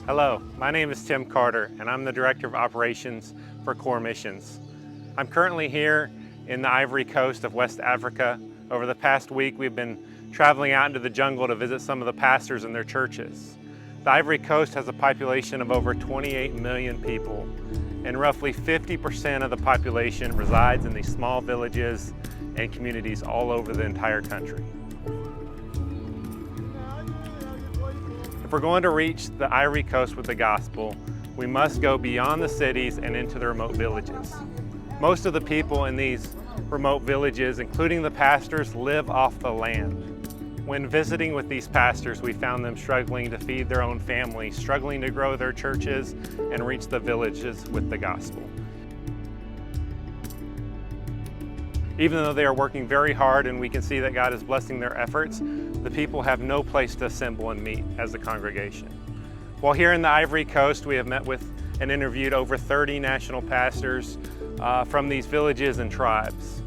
Hello, my name is Tim Carter, and I'm the Director of Operations for Core Missions. I'm currently here in the Ivory Coast of West Africa. Over the past week, we've been traveling out into the jungle to visit some of the pastors in their churches. The Ivory Coast has a population of over 28 million people, and roughly 50% of the population resides in these small villages and communities all over the entire country. If we're going to reach the Ivory Coast with the gospel, we must go beyond the cities and into the remote villages. Most of the people in these remote villages, including the pastors, live off the land. When visiting with these pastors, we found them struggling to feed their own families, struggling to grow their churches and reach the villages with the gospel. Even though they are working very hard and we can see that God is blessing their efforts, the people have no place to assemble and meet as a congregation. While here in the Ivory Coast, we have met with and interviewed over 30 national pastors from these villages and tribes.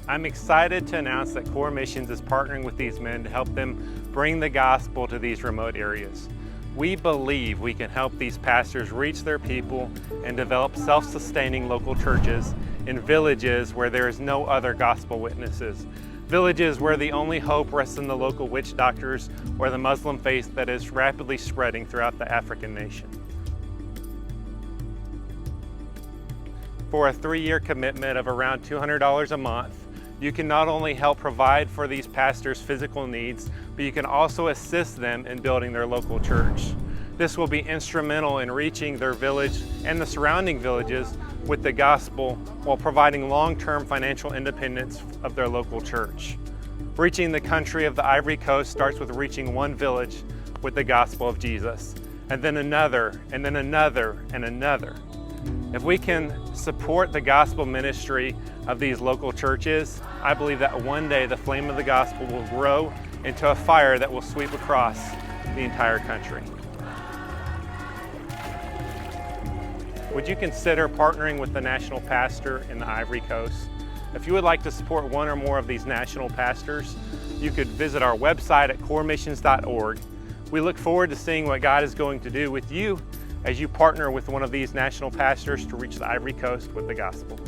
I'm excited to announce that Core Missions is partnering with these men to help them bring the gospel to these remote areas. We believe we can help these pastors reach their people and develop self-sustaining local churches in villages where there is no other gospel witnesses. Villages where the only hope rests in the local witch doctors or the Muslim faith that is rapidly spreading throughout the African nation. For a 3-year commitment of around $200 a month, you can not only help provide for these pastors' physical needs, but you can also assist them in building their local church. This will be instrumental in reaching their village and the surrounding villages with the gospel while providing long-term financial independence of their local church. Reaching the country of the Ivory Coast starts with reaching one village with the gospel of Jesus, and then another, and then another, and another. If we can support the gospel ministry of these local churches, I believe that one day the flame of the gospel will grow into a fire that will sweep across the entire country. Would you consider partnering with the national pastor in the Ivory Coast? If you would like to support one or more of these national pastors, you could visit our website at coremissions.org. We look forward to seeing what God is going to do with you as you partner with one of these national pastors to reach the Ivory Coast with the gospel.